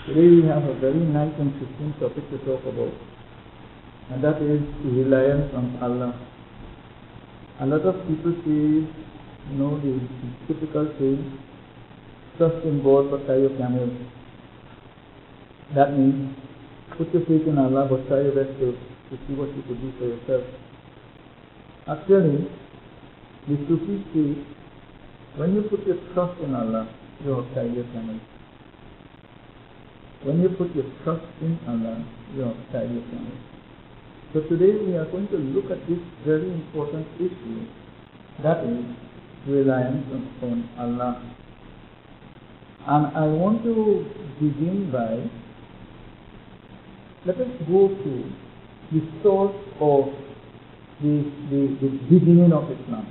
Today we have a very nice and interesting topic to talk about, and that is reliance on Allah. A lot of people say, the typical saying, trust in God but tie your camel. That means, put your faith in Allah but try your best to see what you could do for yourself. Actually, the Sufis say, when you put your trust in Allah, you have tied your camel. When you put your trust in Allah, you have tied your camel. So today we are going to look at this very important issue, that is reliance on Allah. And I want to begin by, let us go to the source of the beginning of Islam.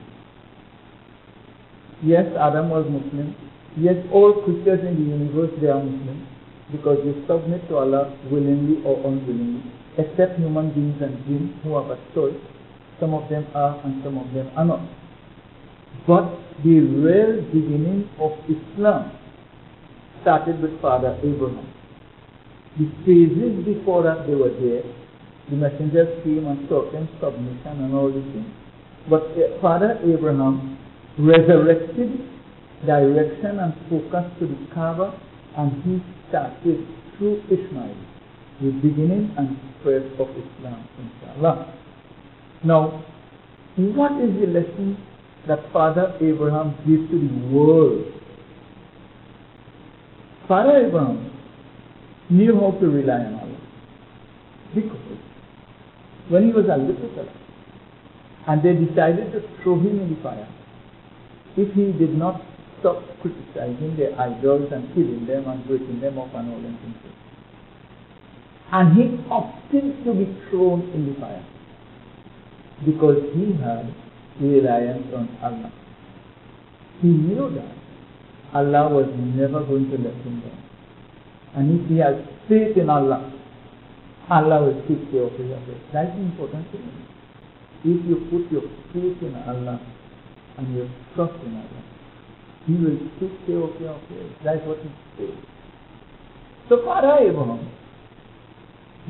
Yes, Adam was Muslim. Yes, all creatures in the universe, they are Muslims, because they submit to Allah willingly or unwillingly, except human beings and jinn who have a choice. Some of them are and some of them are not. But the real beginning of Islam started with Father Abraham. The phases before that, they were there. The messengers came and taught them submission and all these things. But Father Abraham resurrected direction and focus to the Kaaba, and he started through Ishmael the beginning and spread of Islam, inshallah. Now, what is the lesson that Father Abraham gave to the world? Father Abraham knew how to rely on Allah, because when he was a little fellow and they decided to throw him in the fire, if he did not stop criticizing their idols and killing them and breaking them up and all them things, and he opted to be thrown in the fire because he had reliance on Allah. He knew that Allah was never going to let him down. And if he has faith in Allah, Allah will take care of his affairs. That's the important thing. If you put your faith in Allah and your trust in Allah, He will take care of your affairs. That's what He says. So Father Abraham,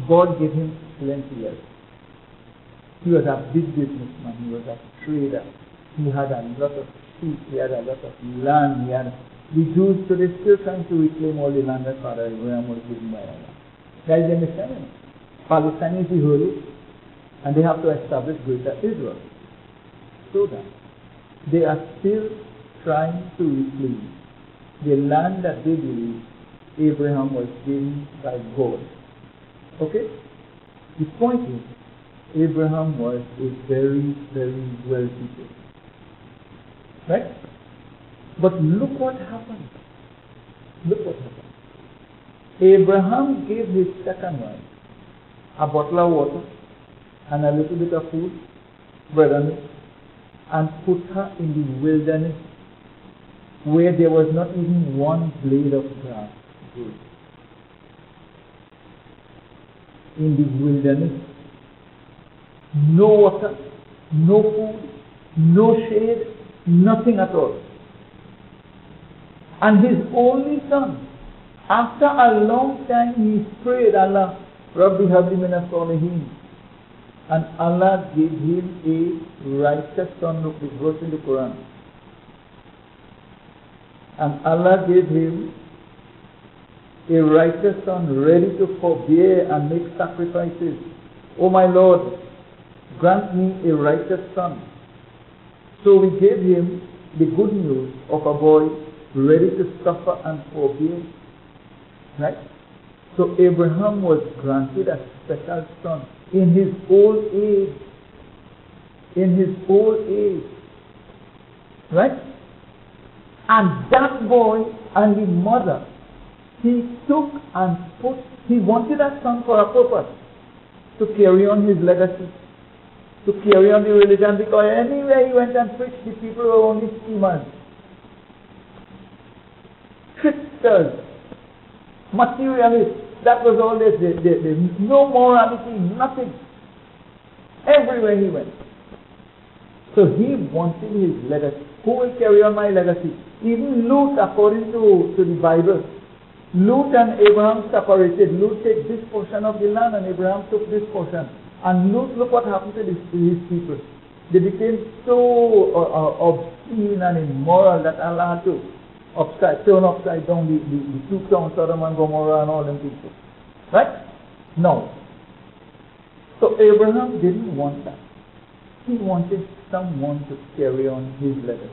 God gave him plenty else. He was a big businessman. He was a trader. He had a lot of sheep. He had a lot of land. The Jews today still trying to reclaim all the land that Father Abraham was given by Allah. Guys, you understand? Palestine is the holy, and they have to establish Greater Israel. So that they are still trying to reclaim the land that they believe Abraham was given by God. Okay? The point is, Abraham was a very, very wealthy person. Right? But look what happened. Look what happened. Abraham gave his second wife a bottle of water and a little bit of food, bread and meat, and put her in the wilderness where there was not even one blade of grass. In the wilderness, no water, no food, no shade, nothing at all. And his only son, after a long time, he prayed Allah, Rabbi habli mina salihin, and Allah gave him a righteous son. Look, this verse in the Quran. And Allah gave him a righteous son ready to forbear and make sacrifices. Oh my Lord, grant me a righteous son. So we gave him the good news of a boy ready to suffer and forbear. Right? So Abraham was granted a special son in his old age. In his old age. Right? And that boy and the mother, he took and he wanted a son for a purpose, to carry on his legacy, to carry on the religion, because anywhere he went and preached, the people were only schemers, tricksters, materialists. That was all this. No morality, nothing. Everywhere he went. So he wanted his legacy. Who will carry on my legacy? Even Luke, according to the Bible, Lot and Abraham separated. Lot took this portion of the land and Abraham took this portion. And look what happened to his people. They became so obscene and immoral that Allah had to turn upside down the two towns, Sodom and Gomorrah and all them people. Right? No. So Abraham didn't want that. He wanted someone to carry on his legacy.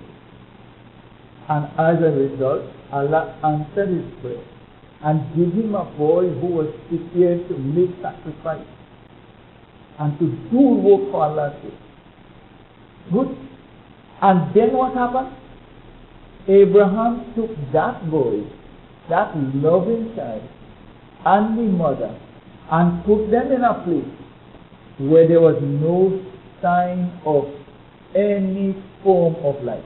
And as a result, Allah answered his prayer and gave him a boy who was prepared to make sacrifice and to do work for Allah's sake. Good. And then what happened? Abraham took that boy, that loving child, and the mother, and put them in a place where there was no sign of any form of life.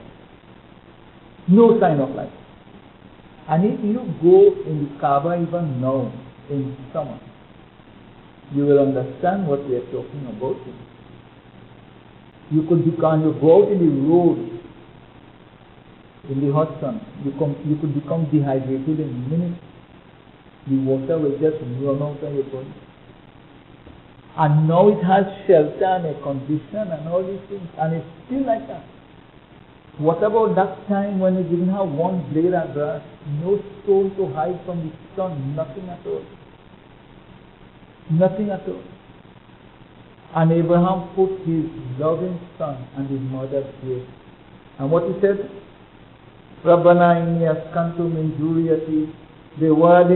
No sign of life. And if you go in the Kaaba even now, in summer, you will understand what we are talking about. You go out in the road in the hot sun. You could become dehydrated in minutes. The water will just run out of your body. And now it has shelter and air condition and all these things, and it's still like that. What about that time when you didn't have one blade of grass, no stone to hide from the sun, nothing at all? Nothing at all. And Abraham put his loving son and his mother's grave. And what he said? رَبَّنَا إِنِّي أَسْكَنْتُ مِنْ ذُرِّيَّتِي بِوَادٍ